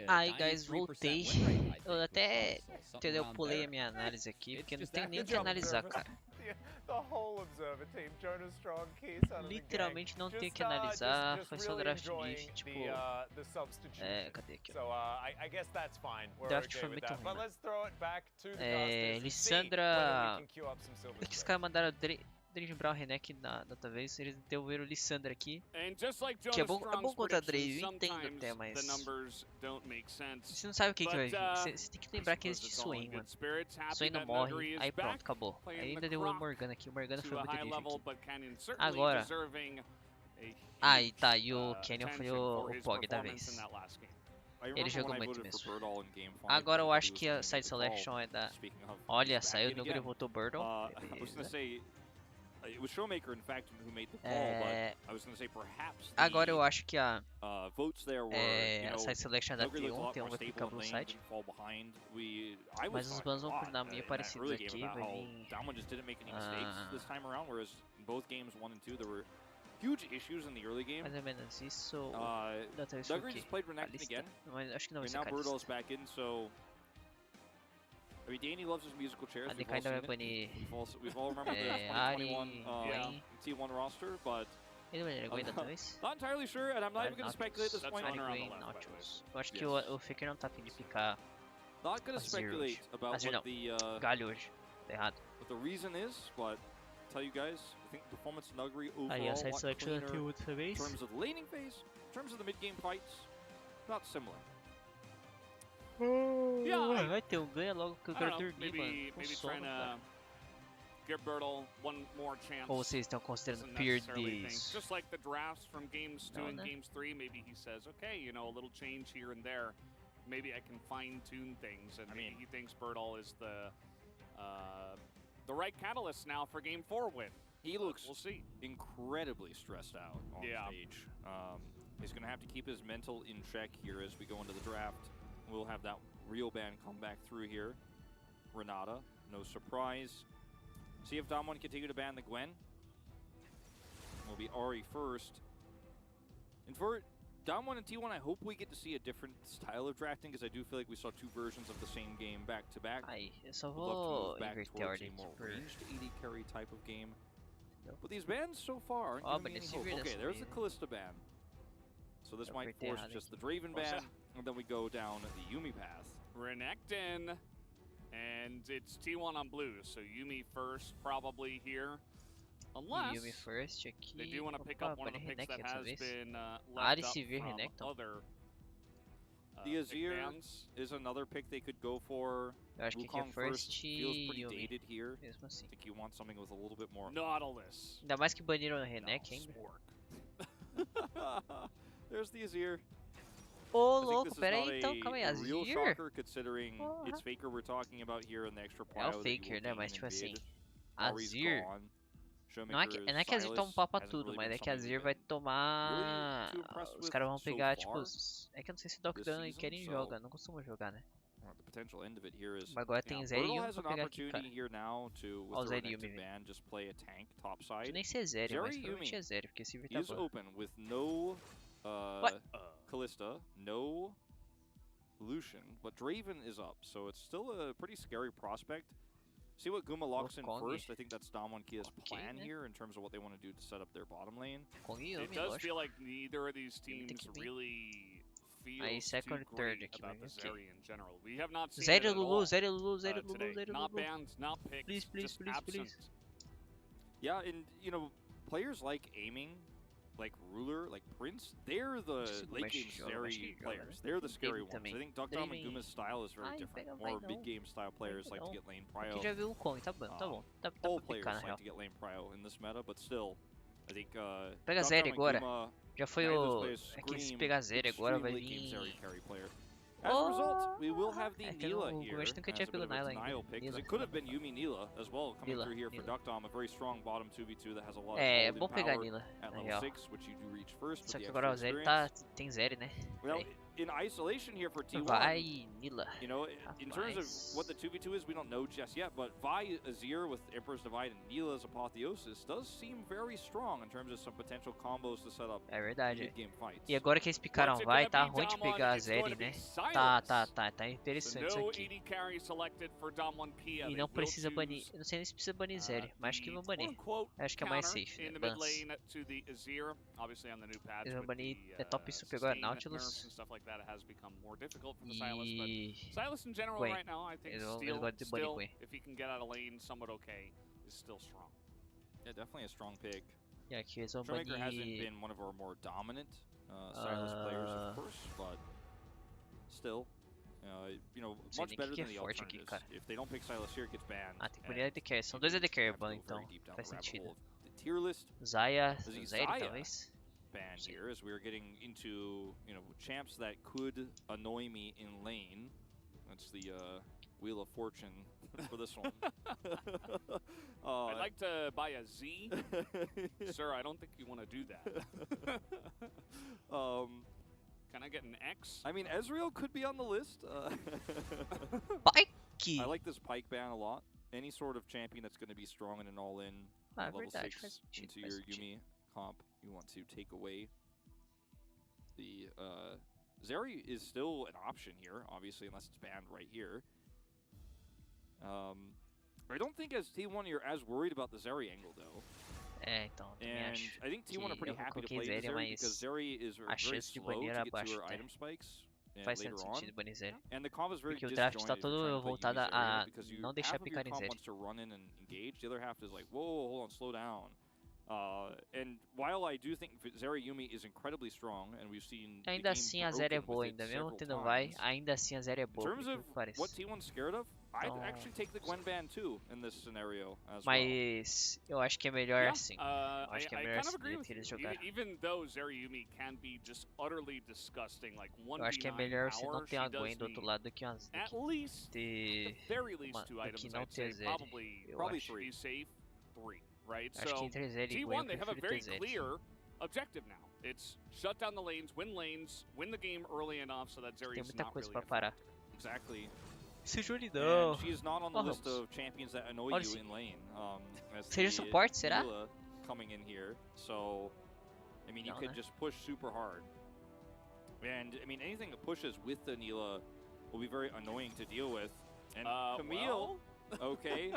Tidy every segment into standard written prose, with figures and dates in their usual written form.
Aí, guys, voltei. Eu até, entendeu, pulei a minha análise aqui, porque não tem nem o que analisar, cara. Literalmente não tem o que analisar, foi só draft diff, tipo... cadê aqui, ó. Draft foi muito ruim, mano. Lissandra... Esses caras mandaram Draven Brown Renek na outra vez, eles devolveram o Lissandra aqui. Que é bom contra a Draven, eu entendo até, mas... Você não sabe o que vai vir, você tem que lembrar que existe Swain, mano. Swain não morre, aí pronto, acabou. Aí ainda deu o Morgana aqui, o Morgana foi muito difícil aqui. Agora... Aí tá, e o Canyon foi o POG da vez. Ele jogou muito mesmo. Agora eu acho que a side selection é da... Olha, saiu no grupo, voltou Birdle. Agora eu acho que a side selection é da T1, T1 vai ficar Blue Side. Mas os bans vão continuar meio parecidos aqui, vai vir... mais ou menos isso. Da terça aqui. Mas acho que não vai ser Calista. A DK ainda vai banir Ari, Gwen. Ele vai banir Gwen da vez? Gwen, Nautilus. Eu acho que o Faker não tá afim de picar Azir hoje. Azir não, Galho hoje. Tá errado. Aí a side selection da T1 dessa vez. Vai ter ganha logo que eu quero dormir, mano. Com sono, cara. Ou vocês estão considerando perder isso? Just like the drafts from games 2 and games 3, maybe he says, okay, you know, a little change here and there. Maybe I can fine-tune things, and maybe he thinks Birdle is the right catalyst now for game 4 win. He looks incredibly stressed out on stage. He's going to have to keep his mental in check here as we go into the draft. We'll have that real ban come back through here. Renata, no surprise. See if Dom1 continue to ban the Gwen. Will be Ari first. And for Dom1 and T1, I hope we get to see a different style of drafting, because I do feel like we saw two versions of the same game back to back. Eu só vou inverter a ordem more ranged AD carry type of game. But these bans so far aren't giving me any hope. Okay, there's the Kalista ban. So this might force just the Draven ban, and then we go down the Yuumi path. Renekton, and it's T1 on blue, so Yuumi first probably here. Unless Yuumi first aqui. They do want to pick up one of the picks that has been left up from other the Azir is another pick they could go for. Eu acho que aqui é first feels pretty Yuumi. dated here. Mesmo assim. I think you want something with a little bit more. Nautilus. Ainda mais que baniram o Renek ainda. There's the Azir. Ô, louco, pera aí então, calma aí, Azir? Real shocker considering it's Faker we're talking about here and the extra É o Faker, né, mas tipo assim, Azir... Não é que Azir toma um pau pra tudo, mas é que Azir vai tomar... Os caras vão pegar, tipo... É que eu não sei se Doc Dan e Keren joga, não costumam jogar, né? Mas agora tem Zeri e Yuumi pra pegar aqui, cara. Ó o Zeri e Yuumi vindo. Deixa nem ser Zeri, mas provavelmente é Zeri, porque esse Sivir tá bom. Kalista, no Lucian, but Draven is up, so it's still a pretty scary prospect. See what Guma locks in first. I think that's Dom1 Kia's plan here in terms of what they want to do to set up their bottom lane. It does feel like neither of these teams really feels too great about the Zeri in general. We have not seen it at all Zeri Lulu. Not banned, not picked, please. Yeah, and you know, players like aiming, like Ruler, like Prince, they're the late game Zeri players. They're the scary ones. I think Dom and Guma's style is very different. More mid game style players like to get lane prio. Aqui já viu um Kong, tá bom. Dá all pra players picar, na like real. to get lane prio in this meta, but still, I think Pega Zeri agora. Já foi o... É que se pegar Zeri agora vai vir... As a result, we will have the Nila here as a bit of a denial pick, because it could have been Yuumi Nila as well coming through here for Duckdom, a very strong bottom 2v2 that has a lot of bom pegar power Nila, at na level real. 6, which you do reach first. Só que agora o Zeri tem Zeri, né? in isolation here for T1. Vai, Nila. You know, in terms of what the 2v2 is, we don't know just yet, but Vi Azir with Emperor's Divide and Nila's Apotheosis does seem very strong in terms of some potential combos to set up mid-game fights. E agora que eles picaram Vai, tá ruim de pegar a Zeri, né? Tá interessante isso aqui. E não precisa banir, eu não sei nem se precisa banir Zeri, mas acho que vão banir. Acho que é mais safe, né? Bans. Eles vão banir top super agora, Nautilus. E Silas in general right now, I think still, if he can get out of lane somewhat okay, is still strong. Yeah, definitely a strong pick. Yeah, aqui eles vão banir. Hasn't been one of our more dominant Silas players, of course, but still, you know, much better than the alternatives. If they don't pick Silas here, it gets banned. Ah, tem que banir AD Carry. São dois AD Carry ban, então faz sentido. Tier list. Zaya, Zeri talvez. Ban here as we're getting into, you know, champs that could annoy me in lane. That's the Wheel of Fortune for this one. I'd like to buy a Z. Sir, I don't think you want to do that. Can I get an X? I mean, Ezreal could be on the list. Pike! I like this Pike ban a lot. Any sort of champion that's going to be strong in an all-in level 6 into your Yuumi comp, you want to take away the Zeri is still an option here, obviously, unless it's banned right here. I don't think as T1 you're as worried about the Zeri angle though. And I think T1 are pretty happy to play Zeri because Zeri is very slow to get to her item spikes later on. And the combo is very disjointed because you half of your comp wants to run in and engage, the other half is like, whoa, hold on, slow down. And while I do think Zeri Yuumi is incredibly strong, and we've seen ainda assim a Zeri é boa ainda, mesmo tendo Vai, ainda assim a Zeri é boa. In terms of what T1's scared of, I'd actually take the Gwen ban too in this scenario as Mas eu acho que é melhor assim. Eu acho que é melhor assim que eles jogaram. Even though Zeri Yuumi can be just utterly disgusting, like 1v9 eu acho que é melhor você não ter a Gwen do outro lado do que at least ter do que não ter Zeri. Probably be safe 3. Right, acho que entre Zeri e T1 they have a very clear objective now. It's shut down the lanes, win the game early enough so that Zeri is not really parar. Exactly. Seja não. She is not on the list of champions that annoy you in lane. Seja suporte, será? Coming in here, so I mean you could just push super hard. And I mean anything that pushes with the Nila will be very annoying to deal with. And Camille, okay.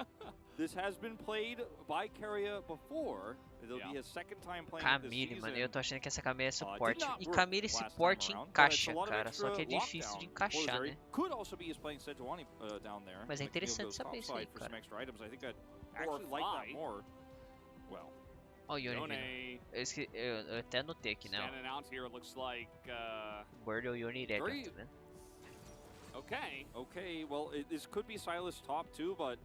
This has been played by Keria before. It'll be his second time playing Camille, mano, eu tô achando que essa Camille é suporte. E Camille suporte encaixa, cara, só que é difícil de encaixar, né? Mas é interessante saber isso aí, cara. Ó, o Yoni. Eu até anotei aqui, né? Bird ou Yoni Red, né? Okay, well, this could be Silas top too, but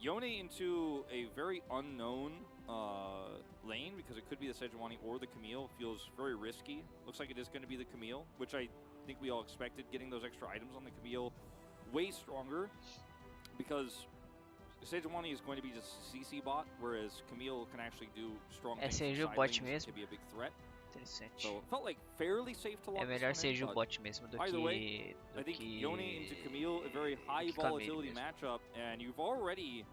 Yone into a very unknown lane, because it could be the Sejuani or the Camille, feels very risky. Looks like it is going to be the Camille, which I think we all expected, getting those extra items on the Camille way stronger, because Sejuani is going to be just CC bot, whereas Camille can actually do strong things to be a big threat. Interessante. So it felt like fairly safe to lock é melhor seja o bot mesmo do que way, I think Yone into Camille, a very high volatility matchup, and you've already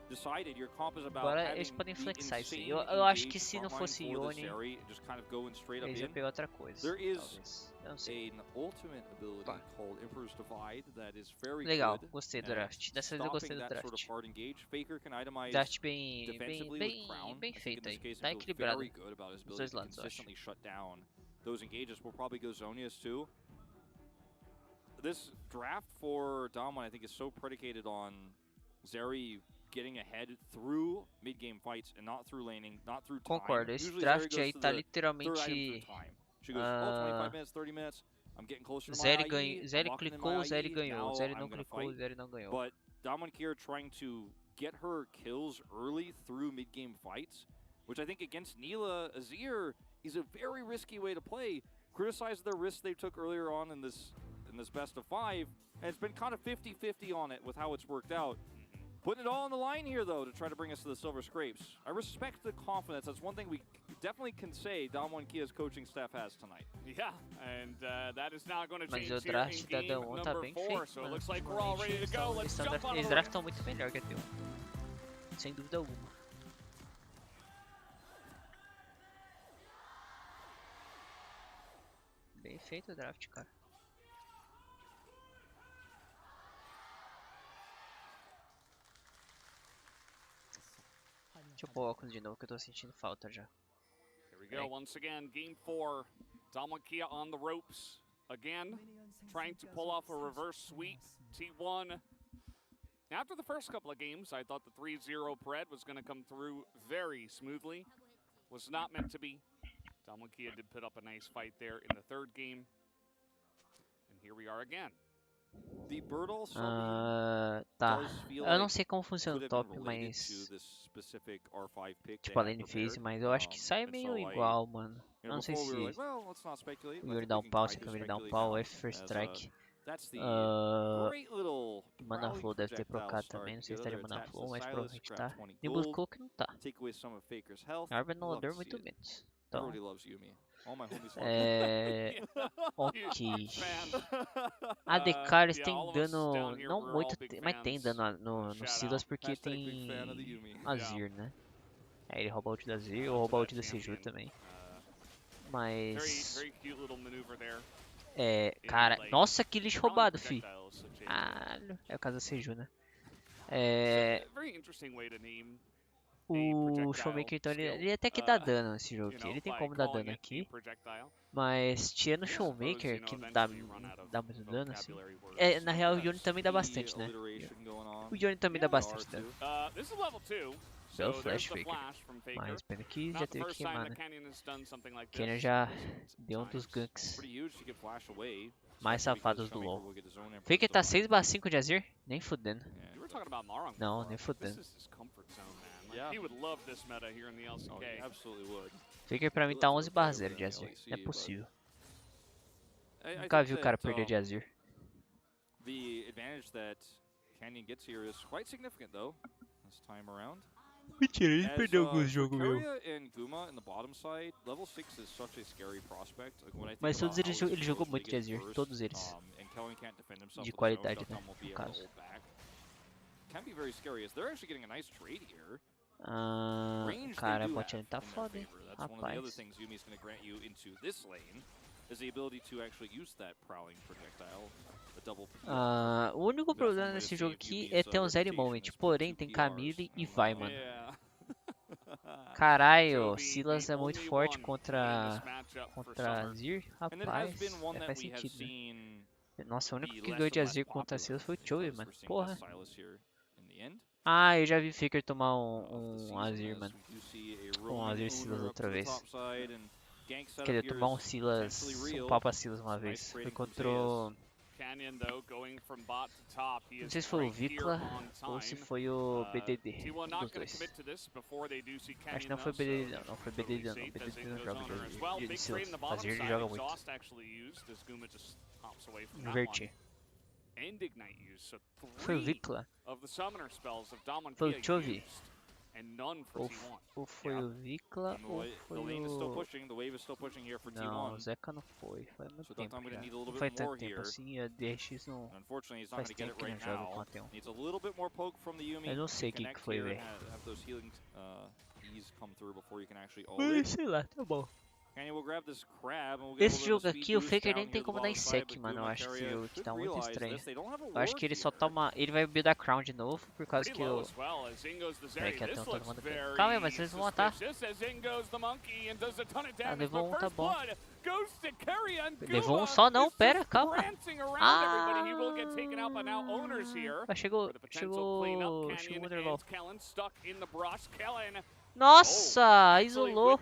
decided your comp is about agora eles podem flexar isso aí. Eu acho que se não fosse Yone, eles iam pegar outra coisa. There is an ultimate ability called Emperor's Divide that is very legal, gostei do draft. Dessa vez eu gostei do draft. Draft bem feito aí. Tá equilibrado os dois lados, eu acho. Those engages will probably go Zhonya's too. This draft for Damwon, I think, is so predicated on Zeri getting ahead through mid-game fights and not through laning, not through time. Concordo, esse draft aí tá literalmente... She goes, 25 minutes, 30 minutes, I'm getting closer to my Zeri clicou, Zeri ganhou. Zeri não clicou, Zeri não ganhou. But Damwon Kier trying to get her kills early through mid-game fights, which I think against Nila Azir is a very risky way to play. Criticize the risks they took earlier on in this best of 5, and it's been kind of 50-50 on it with how it's worked out. Putting it all on the line here, though, to try to bring us to the Silver Scrapes. I respect the confidence. That's one thing we definitely can say Damwon Kia's coaching staff has tonight. Yeah, and that is now going to Mas change o draft da D1 tá bem feito, so it mano. looks like we're all ready to go. Let's jump on Eles draftam muito melhor que a D1. Sem dúvida alguma. Bem feito o draft, cara. Deixa eu pôr o óculos de novo que eu tô sentindo falta já. Here we go, once again, game 4. Dalmakia on the ropes again, trying to pull off a reverse sweep. T1. After the first couple of games, I thought the 3-0 Pred was going to come through very smoothly. Was not meant to be. Dalmakia did put up a nice fight there in the third game. And here we are again. Tá. Eu não sei como funciona o top, mas... Tipo a lane phase, mas eu acho que sai meio igual, mano. Eu não sei se o Yuri dá um pau, se o Camille dá um pau, F first strike. Mana Flow deve ter procado também, não sei se tá de Mana Flow, mas provavelmente tá. E o Loucos não tá. Arba anulador muito menos. Então... Ok. A DK eles tem dano, não muito, mas tem dano no Silas porque tem Azir, né? Aí ele rouba a ult da Azir ou rouba a ult da Seju também. Mas... cara, nossa que lixo roubado, fi. É o caso da Seju, né? O Showmaker, então, ele até que dá dano nesse jogo aqui. Ele tem como dar dano aqui. Mas tirando o Showmaker, que não dá muito dano, assim. Na real, o Yone também dá bastante, né? O Yone também dá bastante dano. Belo Flash Faker. Mas pena que já teve que queimar, né? Canyon já deu um dos ganks mais safados do LoL. Faker tá 6/5 de Azir? Nem fudendo. Não, nem fudendo. Faker pra mim tá 11/0 de Azir. Não é possível. Nunca vi o cara perder de Azir. Mentira, ele perdeu alguns jogos meu. Mas todos eles ele jogou muito de Azir, todos eles. De qualidade, né, no caso. Cara, a bot lane tá foda, hein, rapaz. O único problema nesse jogo aqui é ter um Zeri Moment, porém tem Camille e vai, mano. Caralho, Silas é muito forte contra Azir, rapaz, faz sentido, né? Nossa, o único que ganhou de Azir contra Silas foi o Jogo, mano, porra. Eu já vi Faker tomar um Azir, mano. Um Azir Silas outra vez. Quer dizer, tomar um Silas, um Papa Silas uma vez. Foi contra o... Não sei se foi o Vikla ou se foi o BDD, um dos dois. Acho que não foi BDD não, não foi BDD não, BDD não joga de Silas, Azir ele joga muito. Inverti. Foi o Vikla? Foi o Chovy? Ou foi o Vikla ou foi o... Não, o Zeca não foi, foi há muito tempo já. Não faz tanto tempo assim, a DRX não faz tempo que não joga com a T1. Eu não sei o que foi, velho. Sei lá, tá bom. Esse jogo aqui, o Faker nem tem como dar insec, mano. Eu acho que esse jogo aqui tá muito estranho. Eu acho que ele só toma... Ele vai buildar Crown de novo, por causa que o... Peraí que até todo mundo... Calma aí, mas vocês vão matar. Levou um, tá bom. Levou um só não, pera, calma. Chegou o Wonderlaw. Nossa, isolou.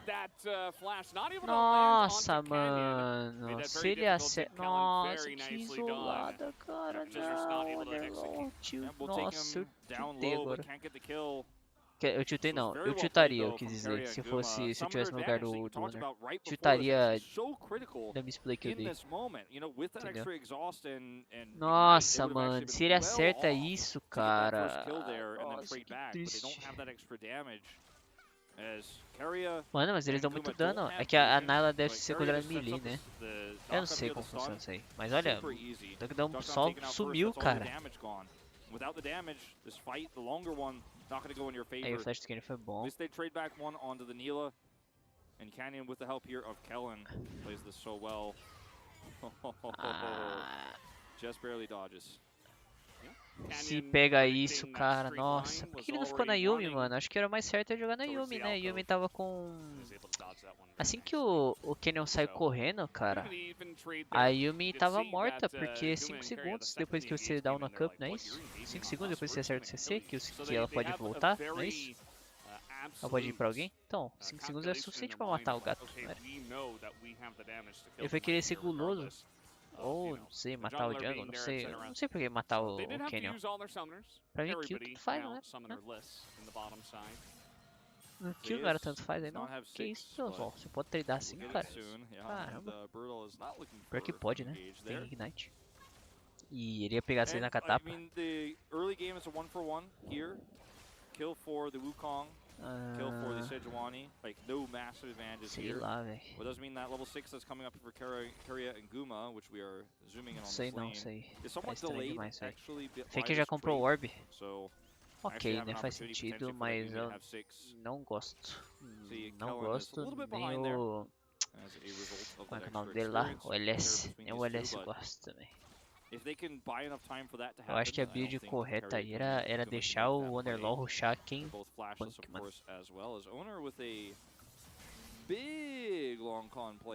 Nossa, mano. Se ele acerta... Nossa, que isolada, cara. Não, Wonderlaw. Nossa, eu tiltei agora. Eu tiltei não, eu tiltaria, eu quis dizer. Se eu tivesse no lugar do Honor. Tiltaria da misplay que eu dei. Entendeu? Nossa, mano, se ele acerta isso, cara. Nossa, que triste. Mano, mas eles dão muito dano. É que a Nayla deve ser considerada melee, né? Eu não sei como funciona isso aí. Mas olha, o Duckdown só sumiu, cara. Aí o flash skin foi bom. And Canyon with the help here of Kellen plays this so well. Just barely dodges. Se pega isso, cara, nossa. Por que ele não ficou na Yumi, mano? Acho que era mais certo jogar na Yumi, né? Yumi tava com... Assim que o Canyon sai correndo, cara, a Yumi tava morta, porque 5 segundos depois que você dá uma cup, não é isso? 5 segundos depois que você acerta o CC, que ela pode voltar, não é isso? Ela pode ir pra alguém? Então, 5 segundos é suficiente pra matar o gato, né? Ele foi querer ser guloso. Ou, não sei, matar o jungle, não sei. Eu não sei por que matar o Canyon. Pra mim, kill tanto faz, né? Kill não era tanto faz aí, não. Que isso, pessoal? Você pode tradar assim, cara? Caramba. Pior que pode, né? Tem Ignite. E ele ia pegar você na catapa. Kill for the Wukong, kill for the Sejuani, like no massive advantage sei here. lá, velho. But doesn't mean that level 6 that's coming up for Keria and Guma, which we are zooming in on Sei this lane. não, sei. Is somewhat delayed actually by Fake this já comprou o trade. Orb. So, Ok, né? Faz sentido, mas eu não gosto. Não gosto, nem o... Como é que é o nome dele lá? O LS. Nem o LS gosta também. Eu acho que a build correta aí era deixar o Wonderlaw rushar quem punk, mano.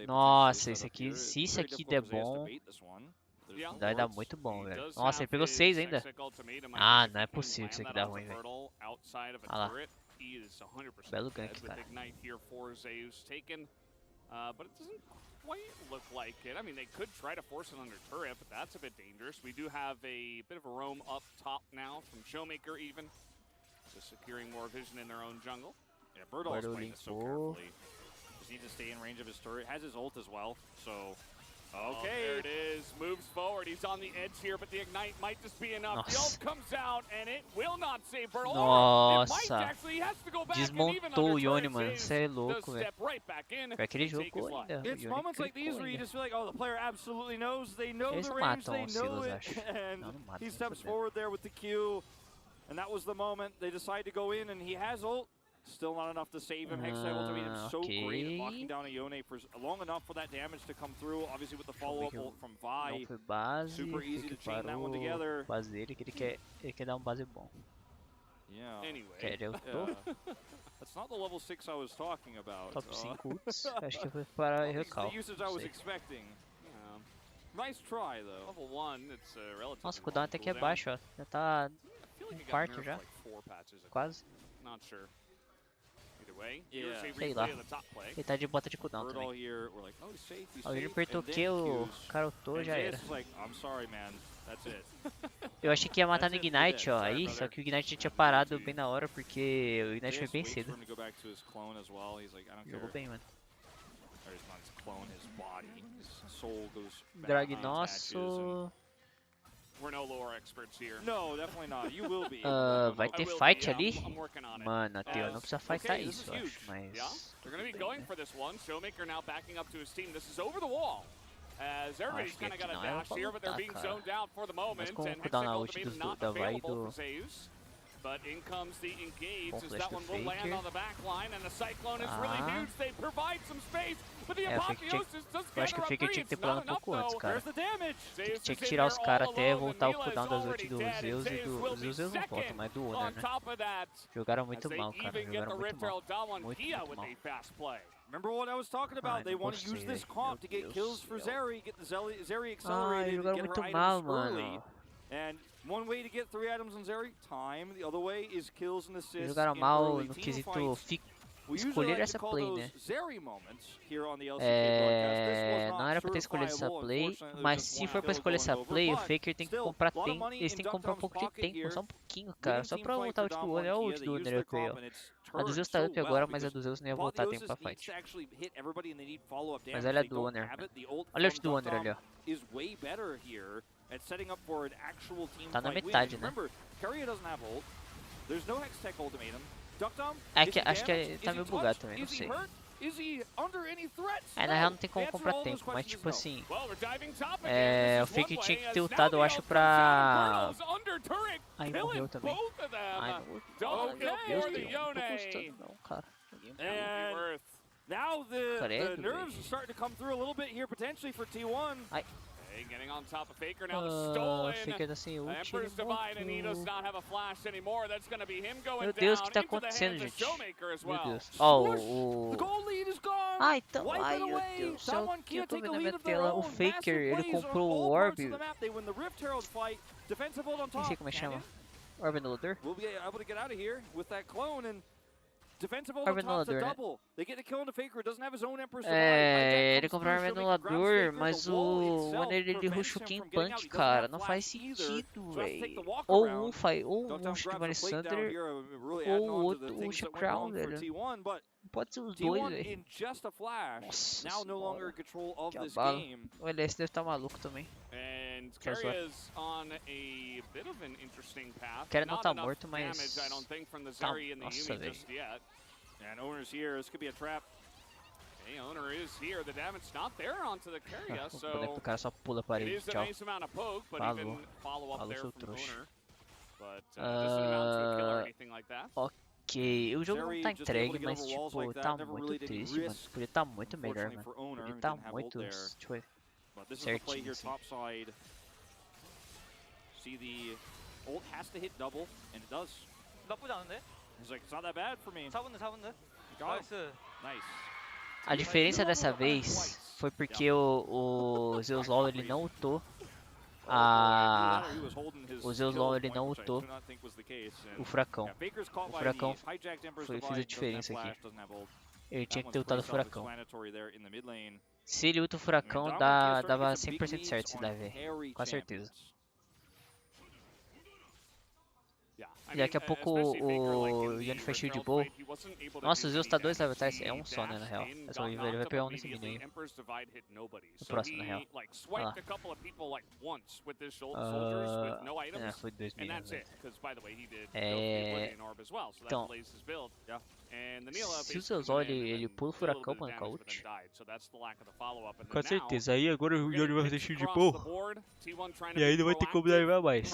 Nossa, esse aqui, se isso aqui der bom, vai dar muito bom, velho. Nossa, ele pegou 6 ainda. Ah, não é possível que isso aqui dá ruim, velho. Olha lá. Belo gank, cara. But it doesn't quite look like it. I mean, they could try to force it under turret, but that's a bit dangerous. We do have a bit of a roam up top now from Showmaker even. Just securing more vision in their own jungle. Yeah, Birdall is playing this so carefully. Just needs to stay in range of his turret. Has his ult as well, so... Okay, there it is. Moves forward. He's on the edge here, but the ignite might just be enough. The ult comes out, and it will not save Birdall. Nossa, desmontou o Yone, mano. Você é louco, velho. Foi aquele jogo ainda. It's moments like these where you just feel like, oh, the player absolutely knows. They know the range, they know it. And he steps forward there with the Q. And that was the moment they decide to go in, and he has ult. Still not enough to save him. Hextech ultimate is so great at locking down a Yone for long enough for that damage to come through. Obviously with the follow-up ult from Vi. Super easy to chain that one together. Base dele, que ele quer dar base bom. Yeah. Anyway. That's not the level 6 I was talking about. Top 5 ults. Acho que foi para recal. The usage I was expecting. Nice try though. Level 1, it's relatively. Nossa, o cooldown até que é baixo, ó. Já tá um quarto já. Quase. Not sure. Sei lá. Ele tá de bota de cooldown também. Ó, ele apertou que o cara ultou, já era. Eu achei que ia matar no Ignite, ó, aí, só que o Ignite tinha parado bem na hora, porque o Ignite foi bem cedo. Jogou bem, mano. Drag nosso... vai ter fight ali? Mano, a Teo não precisa fightar isso, eu acho, mas... Acho que aqui não era pra lutar, cara. Mas com o cooldown na ult da Vi e do... But in comes the engage Bom as flash that do one will land Faker. on the back line, and the Cyclone is really huge. They provide some space, but the Apotheosis does Eu acho que o Faker tinha que ter pulado um pouco antes, cara. There's Tinha que tirar os caras até voltar o cooldown das ult do Zeus e do... Os Zeus não voltam, mas do Honor, né? Jogaram muito mal, cara. Jogaram muito mal. Muito mal. Remember what I was talking about? They want to use this comp to get kills for Zeri, get the Zeri accelerated, and get her items early. And one way to get 3 items on Zeri, time. The other way is kills and assists. Jogaram mal no quesito escolher essa play, né? Não era pra ter escolhido essa play, mas se for pra escolher essa play, o Faker tem que comprar tempo. Eles têm que comprar um pouco de tempo, só um pouquinho, cara. Só pra voltar o ult do Honor. Olha o ult do Honor aqui, ó. A do Zeus tá up agora, mas a do Zeus não ia voltar tempo pra fight. Mas olha a do Honor. Olha o ult do Honor ali, ó. Tá na metade, né? É que acho que tá meio bugado também, não sei. Na real não tem como comprar tempo, mas tipo assim, o Fake tinha que ter ultado, eu acho, pra... Aí morreu também. Ai, não, meu Deus, não tô gostando não, cara. Now the nerves are starting to come through a little bit here potentially for T1. Getting on top of Faker now, the stolen. Faker tá sem ult, Emperor's Divide, and he does not have a flash anymore. That's going to be him going meu Deus, o que tá down into the acontecendo, hands of gente? Showmaker as Meu well. Deus. The goal lead is gone. Ai, então, Wipe ai, it meu away. Deus do céu, Someone que eu can't tô take vendo the na lead minha of their tela. O own. Faker, Massive ele plays on comprou o all parts Orb. of the map. They win the Rift Herald fight. Defensive hold on Nem sei top. como é que chama. Orb Anulador? We'll be able to get out of here with that clone and defensive hold Orb on top's a Anulador, né? double. They get a kill on the Faker. Doesn't have his own Emperor's Ele comprou o Orb Anulador, mas o maneira ele rushou King Punch, cara, não faz sentido, velho. Ou um rush de Marisander, ou o outro rush Crown, velho. Pode ser os dois, velho. Nossa senhora, que abalo. O LS deve estar maluco também. Quero não tá morto, mas... Tá, nossa, velho. And Owner's here, this could be a trap. Hey, Owner is here, the damage not there onto the Carrier, so... O cara só pula a parede, it is a tchau. nice amount of poke, but even follow up there from trouxa. Owner. But doesn't amount to a kill or anything like that. Ok, o jogo não tá entregue, mas tipo, tá muito triste, mano. Podia tá muito melhor, mano. Podia tá muito, tipo, certinho, assim. See the ult has to hit double, and it does. 나쁘지 않은데? He's like, it's not that bad for me. 4분대. 나이스. Nice. A diferença dessa vez foi porque o Zeus LoL ele não ultou o Zeus LoL ele não ultou o Furacão. O Furacão fez a diferença aqui. Ele tinha que ter ultado o Furacão. Se ele ulta o Furacão, dava 100% certo esse dive, com certeza. E daqui a pouco o Yanni faz shield bow. Nossa, o Zeus tá 2 levels atrás. É um só, né, na real. Ele vai pegar um nesse minion aí. No próximo, na real. Olha lá. Foi 2 minions. Então, se o Zeus ele pula o Furacão, mano, com a ult. Com certeza. Aí agora o Yanni vai fazer shield bow. E aí não vai ter como dar mais.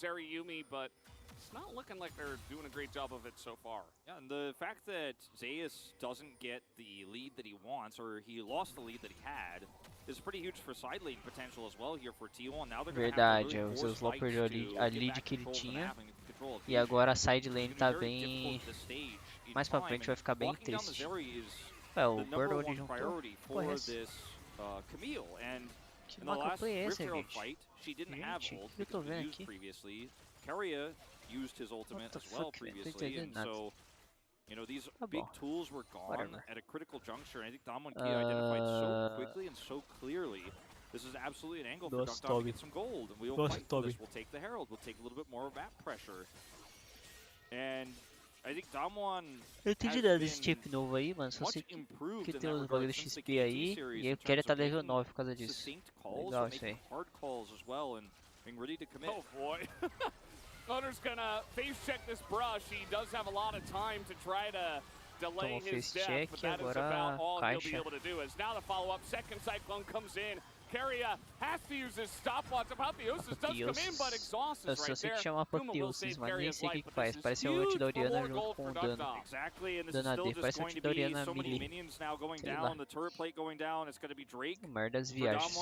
Yumi, but it's not looking like they're doing a great job of it so far. Yeah, and the fact that Zeus doesn't get the lead that he wants, or he lost the lead that he had, is pretty huge for side lane potential as well here for T1. Now they're verdade, o Zeus LoL perdeu a lead que ele tinha, e agora a side lane tá bem... Mais pra frente vai ficar bem triste. O Birdo ele juntou. Porra, que macroplay é esse, gente? Gente, o que eu tô vendo aqui? Carrier used his ultimate as well previously, and so, you know, these big tools were gone at a critical juncture. I think Damwon Kia identified so quickly and so clearly. This is absolutely an angle for Duck to get some gold, and we will fight this. We'll take the Herald. We'll take a little bit more of that pressure. And I think Damwon eu entendi nada desse chip novo aí, mano. Só sei que tem os bagulhos de XP aí. E eu quero estar level 9 por causa disso. Legal isso aí. Oh boy. Owner's gonna face check this brush. He does have a lot of time to try to delay his death, but that is about all he'll be able to do. As now the follow-up, second Cyclone comes in. Carrier has to use his stopwatch. Apotheosis does come in, but Exhaust is right there. Eu sei que chama Apotheosis, mas nem sei o que faz. Parece o ult da Orianna junto com o dano. Dano AD, parece o ult da Orianna melee. Sei lá. Merda das viagens.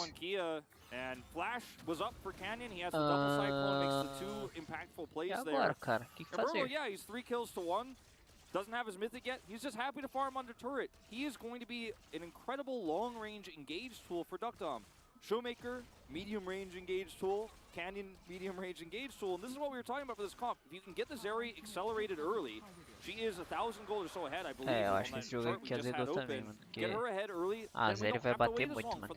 E agora, cara? O que fazer? Doesn't have his mythic yet. He's just happy to farm under turret. He is going to be an incredible long-range engage tool for Duckdom. Showmaker, medium-range engage tool. Canyon, medium-range engage tool. And this is what we were talking about for this comp. If you can get the Zeri accelerated early, she is 1,000 gold or so ahead, I believe. Eu acho que esse jogo aqui azedou também, mano. Get her ahead early. A Zeri vai bater muito, mano.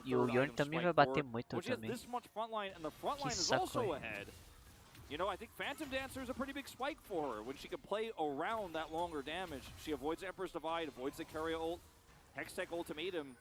E o Yorn também vai bater muito também. Que saco, You know, I think Phantom Dancer is a pretty big spike for her. When she can play around that longer damage, she avoids Emperor's Divide, avoids the Carrier ult. Hextech Ultimatum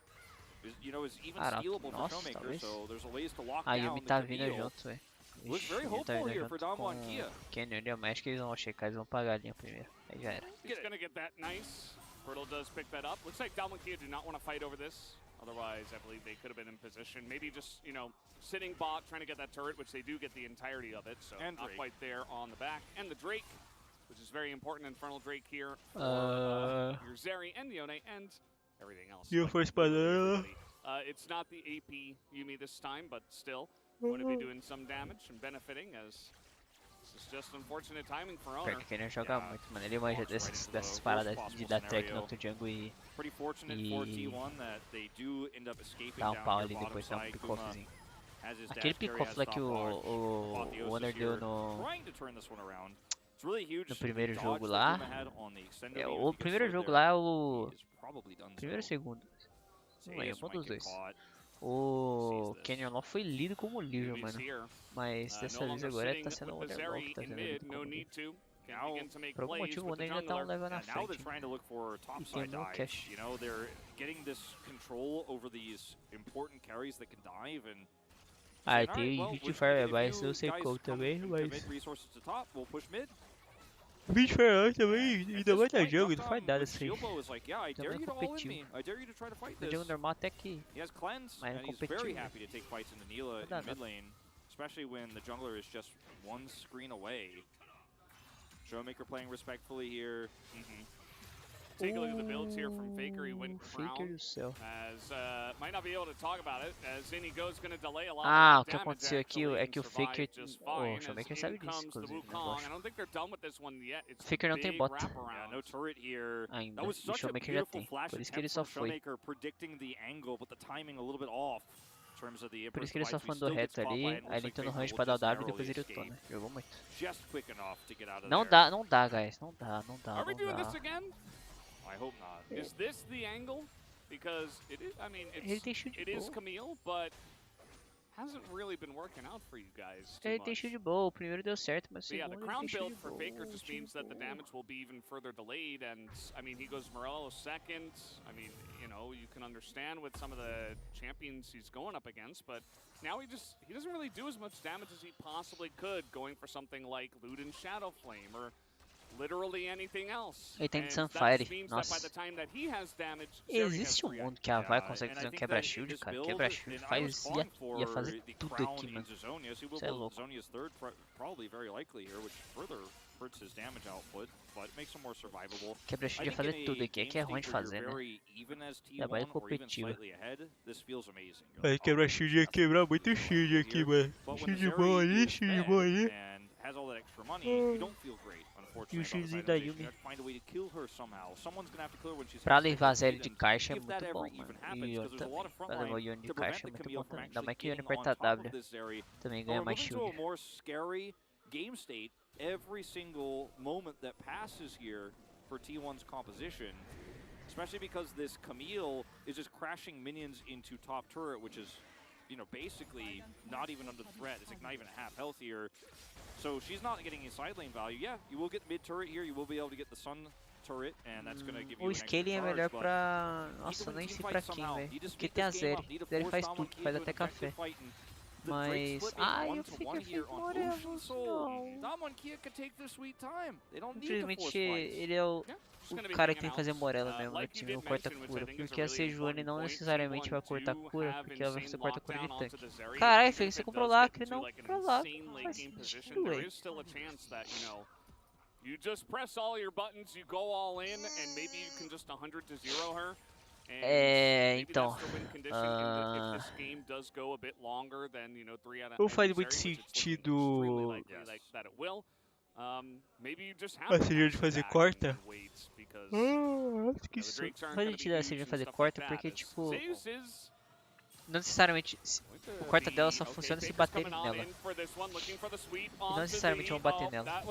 is, you know, is even stealable for Showmaker, so there's a ways to lock down Yumi tá vindo junto, velho. Looks very hopeful here for Damwon Kia. Canyon, mas acho que eles vão checar, eles vão pagar a linha primeiro. Aí já era. He's gonna get that nice. Bertle does pick that up. Looks like Damwon Kia do not want to fight over this. Otherwise, I believe they could have been in position. Maybe just, you know, sitting bot, trying to get that turret, which they do get the entirety of it. So not quite there on the back. And the Drake, which is very important. Infernal Drake here for your Zeri and Yone and everything else. It's not the AP Yuumi this time, but still going to be doing some damage and benefiting as this is just unfortunate timing for Owner. Porque ele joga muito, mano. Ele manja dessas paradas de dar track no outro jungle e dar um pau ali depois, dar um pick-offzinho. Aquele pick-off lá que o Owner deu no primeiro jogo lá. O primeiro jogo lá é o primeiro ou segundo. Não lembro, um dos dois. O Canyon lá foi lido como livro, mano. Mas dessa vez agora ele tá sendo o Underdog que tá sendo lido como livro. Por algum motivo o Owner ainda tá um level na frente. E tem no cash. Ah, tem 20 Fireballs, não sei qual também, mas... 20 Fireballs também, ainda mais na jogo, não faz nada assim. Também é competitivo. No jogo normal até que... Mas não competitivo. Não dá nada. Especially when the jungler is just one screen away. Showmaker playing respectfully here. Take a look at the builds here from Faker. He went Crown, as might not be able to talk about it, as in he goes going to delay a lot Ah, of o que aconteceu aqui é que o Faker... O Showmaker sabe disso, inclusive. O Faker não tem bot. Ainda, o Showmaker já tem. Por isso que ele só foi. Por isso que ele só fundou reto ali, aí ele entrou no range pra dar o W e depois ele ultou, né? Jogou muito. Não dá, guys. Não dá. I hope not. Is this the angle? Because it is, I mean, it is Camille, but hasn't really been working out for you guys. Ele tem shield bow, o primeiro deu certo, mas o segundo the crown build for Faker just means that the damage will be even further delayed, and I mean, he goes Morello second. I mean, you know, you can understand with some of the champions he's going up against, but now he doesn't really do as much damage as he possibly could, going for something like Luden Shadow Flame or literally anything else. Ele tem Sunfire, nossa. Existe um mundo que a Vai consegue fazer um quebra-shield, cara. Quebra-shield ia fazer tudo aqui, mano. Isso é louco. Quebra-shield ia fazer tudo aqui, é que é ruim de fazer, né? Trabalho competitivo. Quebra-shield ia quebrar muito shield aqui, mano. Shield bom ali, shield bom ali. E o X da Yuumi. Pra levar a Zeri de caixa é muito bom, mano. E o Yone também. Pra levar o Yone de caixa é muito bom também. Ainda mais que o Yone aperta W. Também ganha mais shield. Every single moment that passes here for T1's composition, especially because this Camille is just crashing minions into top turret, which is, you know, basically not even under threat. It's like not even a half health here. So she's not getting any side lane value. Yeah, you will get mid turret here. You will be able to get the Sun turret, and that's going to give you o scaling é melhor pra... Nossa, nem sei pra quem, velho. Porque tem a Zeri. Zeri faz tudo, faz até café. Mas... Ai, eu fiquei moreno, infelizmente ele é o cara que tem que fazer Morela mesmo no time, o corta-cura. Porque a Sejuani não necessariamente vai cortar cura, porque ela vai fazer corta-cura de tanque. Caralho, Fê, você comprou lacre? Não, comprou lacre, não faz sentido, ué. You just press all your buttons, you go all in, and maybe you can just 100 to 0 her. Então, não faz muito sentido a Sejuani fazer corta. Faz sentido a Sejuani fazer corta porque, tipo, não necessariamente o corta dela só funciona se baterem nela. Não necessariamente vão bater nela.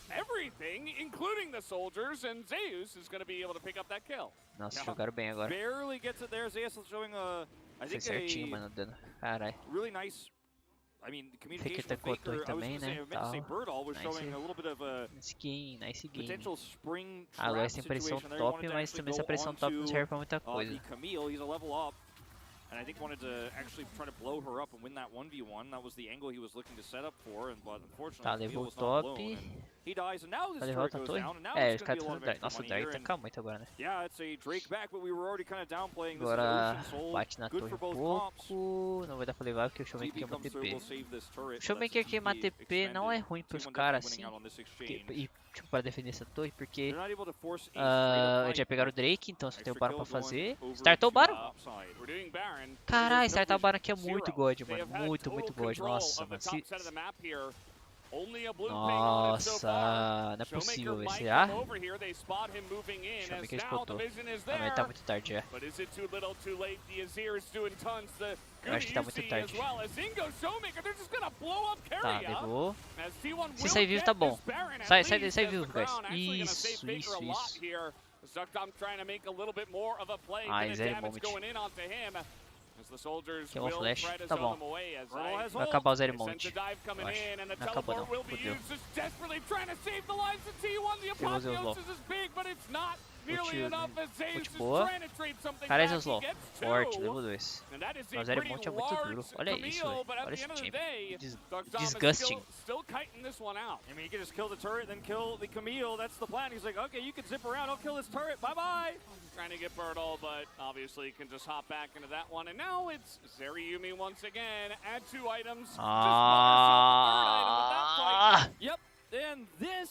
Everything, including the soldiers, and Zeus is going to be able to pick up that kill. Nossa, jogaram bem agora. Barely gets it there. Zeus is showing a, I think, certinho, mano, dano. Caralho. Really nice. I mean, communication with Faker. I was going to say, I meant to say Birdall was showing a little bit of a potential spring agora tem pressão top, mas também essa pressão top não serve pra muita coisa. Camille, he's a level up. and I think wanted to actually try to blow her up and win that 1v1. That was the angle he was looking to set up for, but unfortunately Tá, the levou o was not blown. top. He dies, and now this Vai turret levar outra goes torre? down, and now É, it's os going caras to be a lot of estão... extra Nossa, o money Drake here. tá calmo muito agora, né? Yeah, it's a Drake back, but we were already kind of downplaying this Agora Ocean Soul. bate na Good torre for um both comps. pouco. Não vai dar pra levar porque o Showmaker TP queima comes through, TP. will save this turret, O but Showmaker that's a queimar TP TP não é expanded. ruim pros T1 caras definitely assim. winning out on this exchange. E tipo, para defender essa torre, porque They're not able to force a straight a up gente vai fight, pegar o but Drake, então só tem o extra Baron kill pra fazer. going over Startou o to Baron? topside. We're doing Baron. Caralho, startar o Baron aqui é Zero. muito god, They mano. have had Muito, total muito god. control Nossa, of the mano. top set of the map here. Only a blue ping on it so Nossa, far. não é possível Showmaker esse might já. come over here. They spot him moving in as Showmaker now the explotou. vision is Ah, mas tá there. muito tarde já. But is it too little, too late? The Azir is doing tons. The Eu acho que tá muito Goody tarde. as well. As Ingo Showmaker, they're just gonna blow up Tá, Carry up. levou. As T1 Se will sair vivo get tá bom. this Baron at Sai least, as vivo, the guys. Crown actually gonna save Isso, Faker isso, a lot isso. here. As Duckdom trying to make a little bit more of a play. Ah, Bit of zero damage moment. going in onto him. As the soldiers Queimou will flash, try to tá zone bom. them away as Vai acabar o zero they sent monte. the dive coming Eu acho. in, and the Não acabou teleport não, will be fudeu. used, just desperately trying to save the lives of T1. The Queimou Zeus low. apotheosis is big, but it's not nearly Ult- enough as Zeus ult is boa. trying to trade something Cara, back. Zeus He low. gets Forte, two. levou 2. And that is a Mas zero pretty monte é muito duro. large Olha isso, Camille, velho. but at Olha the esse end of the champion. day, Duckdom is Disgusting. still kiting this one out. I mean, you can just kill the turret, then kill the Camille. That's the plan. He's like, okay, you can zip around. I'll kill this turret. Bye-bye. Trying to get Birdall, but obviously can just hop back into that one. And now it's Zeriumi once again. Add 2 items. Just bought herself a 3rd item with that fight. Yep, and this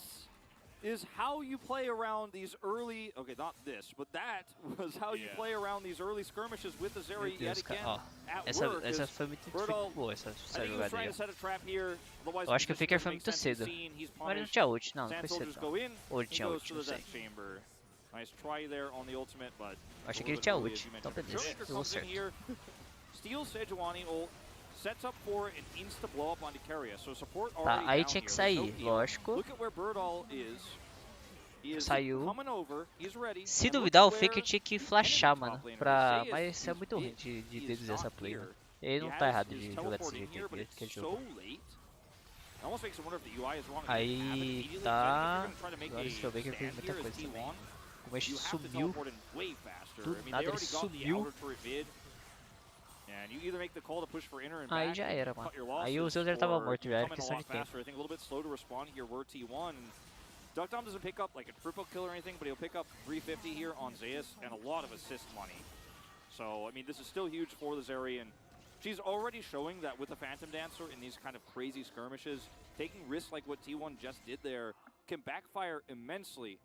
is how you play around these early... Okay, not this, but that was how you play around these early skirmishes with the Zeri yet again at work. Essa foi muito boa, essa I think he was jogada trying aí. to set a trap here. Otherwise, Eu acho que o it just Faker doesn't foi make muito sense. He's cedo. seen, he's Mas ele não punished. tinha ult, não foi Sand cedo soldiers não. go in, Ou ele he tinha goes ult, to não the sei. Death Chamber. Nice try there on the ultimate, but Achei que ele tinha ult, então beleza, Showmaker deu comes in certo. here, steals Sejuani ult, sets up for an insta blow up onto Keria. So support already Tá, aí down tinha que here. sair, There's no heal. lógico. Look at where Birdall is. He is Saiu. coming over. He's ready. Se And look duvidar, o at where Faker tinha que flashar, enemy mano. top laner Pra... is. Mas isso é Zeus muito ruim is- de he is deduzir essa not play, here. mano. Ele não He tá has errado his de jogar desse teleporting jeito here, but aí, it's que ele so jogou. late. It almost makes me wonder if the UI is wrong. Aí You have it immediately, tá. but if you're gonna try to make Agora o a Showmaker fez stand muita here as coisa também. T1, Como este you have to subiu. teleport in way faster. Do I mean, nada they ele already got the subiu. outer turret mid. And you either make the call to push for inner and Aí back já and era, mano. cut your Aí o losses, Zeus já tava or morto, you já era come in a questão lot de tempo. faster. I think a little bit slow to respond here. We're T1. Duckdom doesn't pick up like a triple kill or anything, but he'll pick up 350 here on Zeus and a lot of assist money. So, I mean, this is still huge for the Zeri, and she's already showing that with the Phantom Dancer in these kind of crazy skirmishes, taking risks like what T1 just did there can backfire immensely.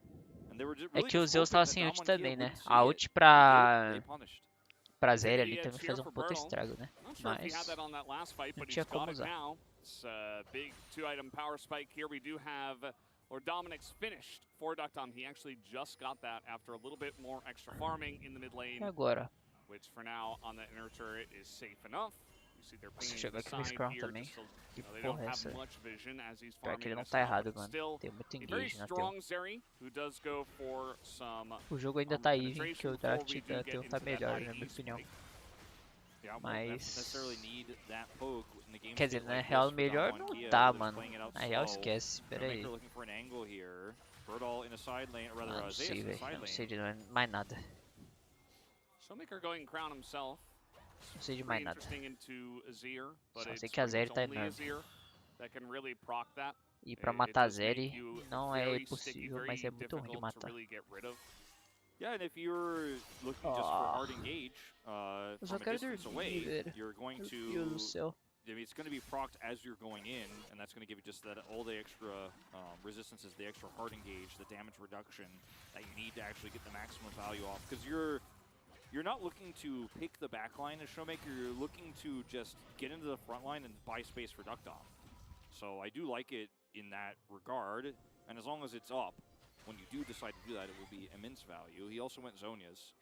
And they were just É really que o just Zeus hoping tava that sem ult Damwon também, here né? wouldn't see A it. ult They pra punished. Zeri ali também fez um puta estrago, né? Not sure if he had Mas that on that last fight, but não he's tinha got como it usar. now. It's a big 2-item power spike here. We do have, or Dominic's finished for Duckdom. He actually just got that after a little bit more extra farming in the mid lane, E agora? which for now on the inner turret is safe enough. You see they're pinging Deixa eu ver the aqui no side Scrum here. também. Just so, Que they porra don't é have essa? much vision as he's Pior farming que ele não this tá out, errado, but mano. still Tem muito a very engage na tela. strong Zeri who does go for some O jogo ainda armor tá even, penetration que o before draft we do da get tela into tá that melhor, IE na minha opinião. spike. Yeah, Mas- don't necessarily need that poke in the game Quer dizer, state na like real this for melhor Damwon não Kia, dá, just mano. playing it out Na real slow. esquece, pera aí. Showmaker looking for an angle here. Birdall in a side lane, or rather Ah, não Zeus sei, in a velho. side Não lane. sei de mais nada. Showmaker going crown himself. Não sei de Pretty mais nada. interesting into Azir, but Só it's sei que a pretty Zeri much tá only enorme. Azir that can really proc that. E pra It matar a does make Zeri you não é very sticky, possível, very mas é muito ruim de difficult to matar. really get rid of. Yeah, and if you're looking just for hard engage Eu só from a quero distance dormir, away, velho. you're going Meu to... Deus do céu. I mean, it's going to be procced as you're going in, and that's going to give you just that all the extra resistances, the extra hard engage, the damage reduction that you need to actually get the maximum value off. Because you're not looking to pick the back line as Showmaker, you're looking to just get into the front line and buy space for Duckdom. So I do like it in that regard, and as long as it's up, when you do decide to do that, it will be immense value. He also went Zhonya's.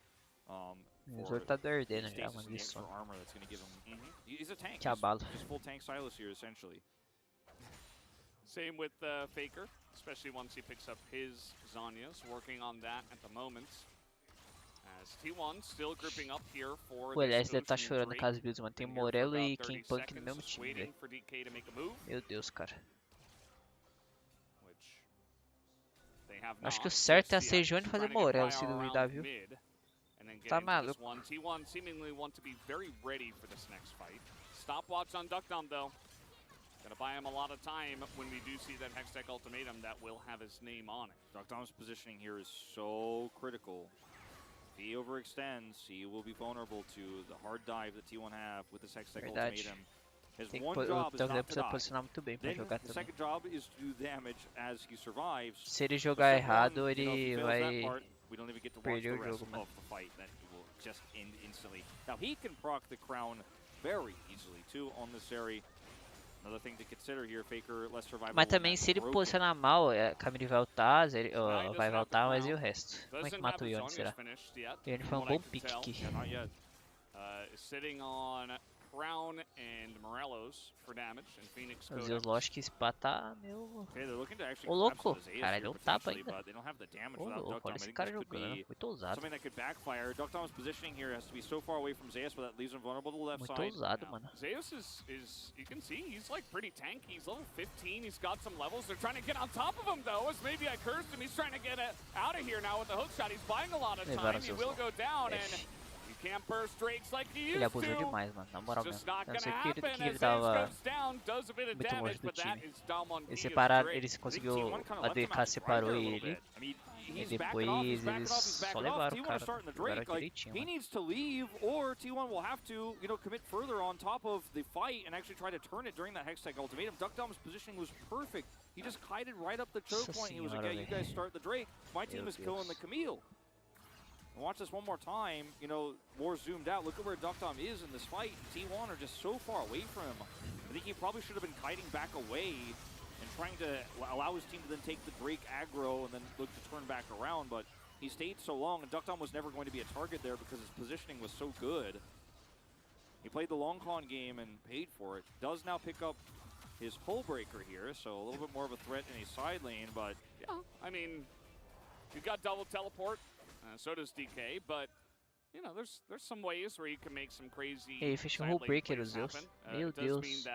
O Zor tá perdendo já, stasis mano. and the Isso. extra armor that's going to give him. He's a tank. Que abalo. He's full tank Silas here, essentially. Same with Faker, especially once he picks up his Zhonya's, working on that at the moment. As T1 still grouping up here for O LS this deve tá Ocean chorando Drake. com as builds, mano. Tem Been here for Morello e about King 30 Punk no mesmo seconds, time, waiting velho. for DK to make a move, Meu Deus, cara. which they have Acho que not. o certo é a Just, yeah, Sejuani fazer trying to get Morello, se fire duvidar, around viu? mid, and then Tá maluco. T1 seemingly want to be very ready for this next fight. Stopwatch on Duckdom though. Gonna buy him a lot of time when we do see that Hextech ultimatum that will have his name on it. Duckdom's positioning here is so critical. If he overextends, he will be vulnerable to the hard dive that T1 have with this Hextech ultimatum. His one job is not to die. Posicionar muito bem pra jogar the second job is to do damage as he survives. Se ele jogar errado, ele vai we don't even get to watch the rest of the fight. That will just end instantly. Now he can proc the crown very easily too on this area. Another thing to consider here, Faker less survival. Mas também se ele posicionar mal, a Camille vai ultar, vai voltar, mas e o resto? Como é que mata o Yone, será? O Yone foi um bom pick aqui. Sitting on Crown and Morelos for damage, and Phoenix Os Zeus lógico que esse pá tá meu... Ô louco, cara, ele não tapa ainda. Ô louco, olha esse cara jogando, muito ousado. Muito ousado, mano. Zeus is, you can see, he's like pretty tanky. He's level 15, he's got some levels. They're trying to get on top of him though, as maybe I cursed him. He's trying to get out of here now with the hook shot. He's buying a lot of time, he will go down, and... Ele abusou demais, mano, na moral mesmo. Eu não sei que ele tava muito longe do time. Eles conseguiu, a DK separou ele. E depois eles só levaram o cara, jogaram direitinho. He needs to leave, or T1 will have to, commit further on top of the fight and actually try to turn it during that Hextech ultimatum. Duckdom's positioning was perfect. He just kited right up the choke point. He was like, yeah, you guys start the Drake. My team is killing the Camille. And watch this one more time, more zoomed out. Look at where Duckdom is in this fight. T1 are just so far away from him. I think he probably should have been kiting back away and trying to allow his team to then take the Drake aggro and then look to turn back around, but he stayed so long, and Duckdom was never going to be a target there because his positioning was so good. He played the long con game and paid for it. Does now pick up his hull breaker here, so a little bit more of a threat in a side lane, but... Yeah, I mean, you've got double teleport. So does DK, but there's some ways where you can make some crazy. Ele fez um hull breaker, os Zeus. Meu Deus.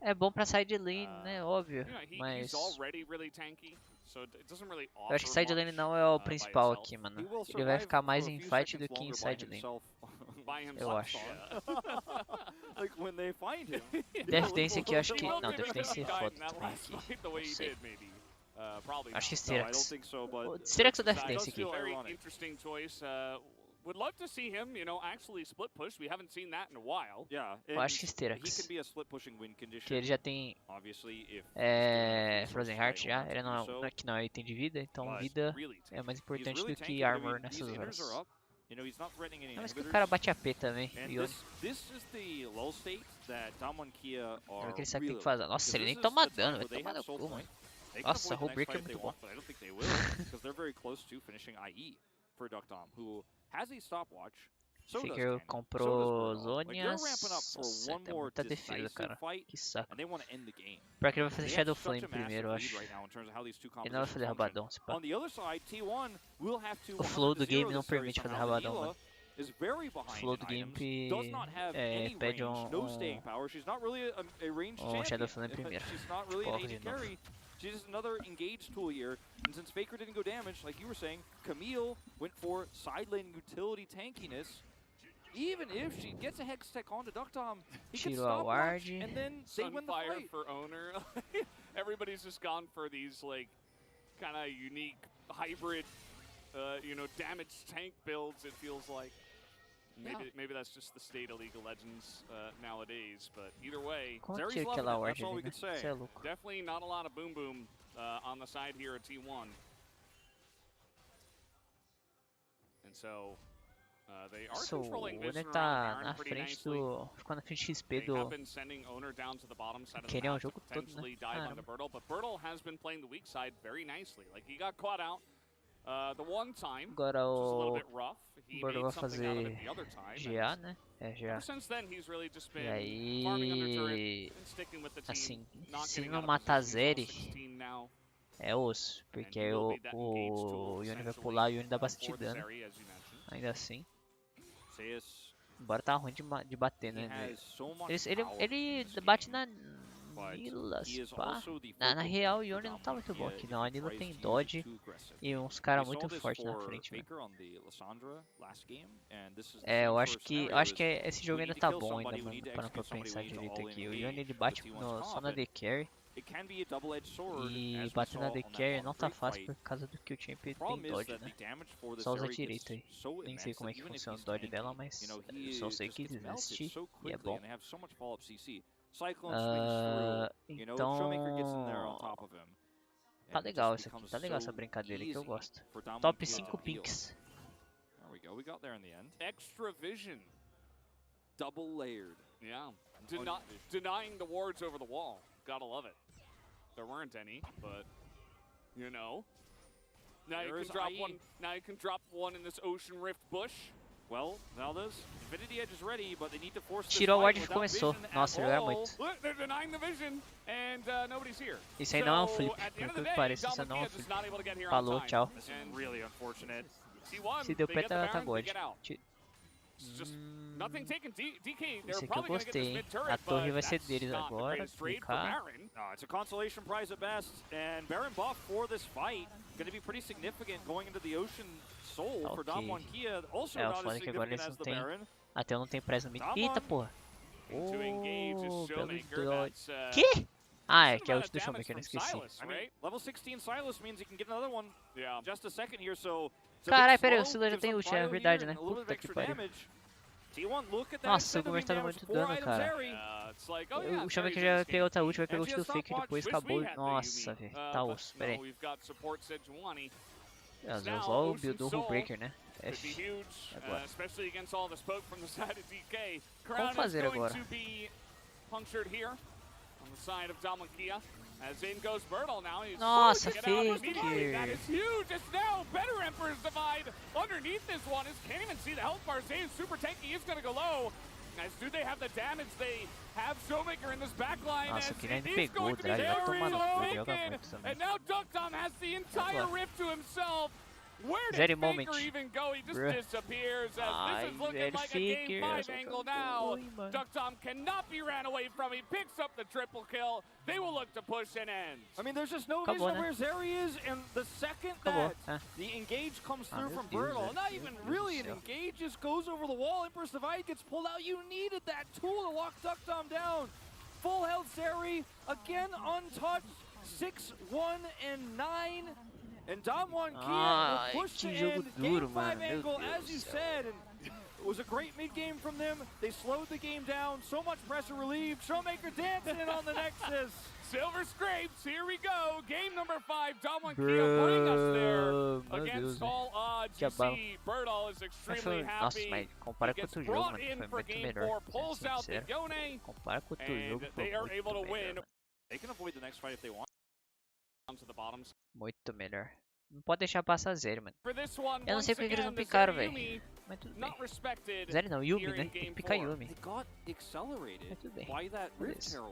É bom pra side lane, né? Óbvio. Mas eu acho que side lane não é o principal aqui, mano. Ele vai ficar mais em fight do que em side lane. Eu acho. Death Dance aqui eu acho que... Não, Death Dance é foda também aqui. Não sei. Acho que Styrax. Styrax ou Death Dance aqui? Interesting choice. Would love to see him, actually split push. We haven't seen that in a while. Eu acho que Styrax. Que ele já tem Frozen Heart já. Ele não é item de vida, então vida é mais importante do que armor nessas horas. Mas que o cara bate AP também. Olha o que ele sabe que tem que fazer. Nossa, ele nem toma dano, vai tomar no cu, mano. Nossa, o hull breaker é muito bom. Faker comprou Zonias. Nossa, tem muita defesa, cara. Que saco. Pior que ele vai fazer Shadow Flame primeiro, eu acho. Ele não vai fazer rabadão, se pá. O flow do game não permite fazer rabadão, mano. O flow do game pede um Shadow Flame primeiro. Tipo, de novo. She's just another engage tool here, and since Faker didn't go damage, like you were saying, Camille went for side lane utility tankiness. Even if she gets a Hextech onto Duckdom, he can stop watch, and then they win the fight. For owner. Everybody's just gone for these like kind of unique hybrid, damage tank builds. It feels like. Maybe that's just the state of League of Legends nowadays, but either way, that's all we could say. Definitely not a lot of boom boom on the side here at T1. And so they are controlling vision around Iron pretty nicely. Ficou na frente XP do... They have been sending Owner down to the bottom side of the map to potentially dive onto Bertle, but Bertle has been playing the weak side very nicely. Like, he got caught out the one time, agora which was a little bit rough. O Bordeaux vai fazer GA, né? É, GA. E aí, assim, se não matar Zeri, é osso, porque aí o Yone vai pular e o Yone dá bastante dano. Ainda assim. Embora tá ruim de bater, né? Ele bate Nilas, pá. Na real, o Yone não tá muito bom aqui não. A Nila tem dodge e uns caras muito fortes na frente, né? É, eu acho que esse jogo ainda tá bom ainda, mano, pra pensar direito aqui. O Yone ele bate só na D carry. E bater na D carry não tá fácil por causa do que o champ tem dodge, né? Só usa direito aí. Nem sei como é que funciona o dodge dela, mas eu só sei que existe e é bom. Então... Tá legal isso aqui, tá legal essa brincadeira que eu gosto. Top 5 picks. Extra vision. Double layered. Yeah. Denying the wards over the wall. Gotta love it. There weren't any, but you know. Now you can drop one. Now you can drop one in this Ocean Rift bush. Well, Valdez, Infinity Edge is ready, but they need to force tirou o ward que começou. Nossa, ele era muito. Look, they're denying the vision and nobody's here. Isso aí não é um flip, por que parece, isso não é um flip. Falou, tchau. Really unfortunate. Se deu pé, tá God. Esse aqui eu gostei, hein? A torre vai ser deles agora. Ficar. It's a consolation prize at best, and Baron buff for this fight going to be pretty significant going into the Ocean Soul for Damwon Kia. Also not as significant as the Baron. Até eu não tenho press no mid. Eita porra! Oh, belo dodge. Que? Ah, é que é o ult do Showmaker, não esqueci. Level 16 Silas means he can get another one. Just a second here, so. Caralho, peraí, o Silas já tem ult, é verdade, né? Puta que pariu. Nossa, o governo tá dando muito dano, cara. O Showmaker já vai pegar outra ult, vai pegar o ult do Fake e depois acabou. Nossa, velho, tá osso, peraí. Só o build do Breaker, né? F. Agora. Vamos fazer agora. As in goes Bertle now. He's Nossa, Faker. That is huge. It's now better Emperor's Divide underneath this one. Can't even see the health bar. Zayn super tanky is going to go low. As do they have the damage? They have Showmaker in this backline. Nossa, que nem pegou, Drag. Vai tomar no cu, joga muito também. And now Ducktom has the entire rift to himself. Where did Faker even go? He just disappears as this is looking like a game 5 angle now. Ducktom cannot be ran away from. He picks up the triple kill. They will look to push and end. I mean, there's just no vision where Zeri is, and the second that the engage comes through from Bertle, not even really an engage, just goes over the wall. Emperor's Divide gets pulled out. You needed that tool to lock Ducktom down. Full health Zeri, again untouched, 6, 1, and 9. And Damwon Kia will push to end game 5 angle, as you said. And it was a great mid-game from them. They slowed the game down. So much pressure relieved. Showmaker dancing on the Nexus. Silver scrapes. Here we go. Game number 5. Damwon Kia putting us there against all odds. You see, Bertle is extremely happy. Nossa, mas compara com outro jogo, mano. Foi muito melhor. Compara com outro jogo, foi muito melhor. They can avoid the next fight if they want. Muito melhor. Não pode deixar passar Zeri, mano. Eu não sei porque eles não picaram, velho. Mas tudo bem. Zeri não, Yumi, né? Tem que picar Yumi. Mas tudo bem. Beleza.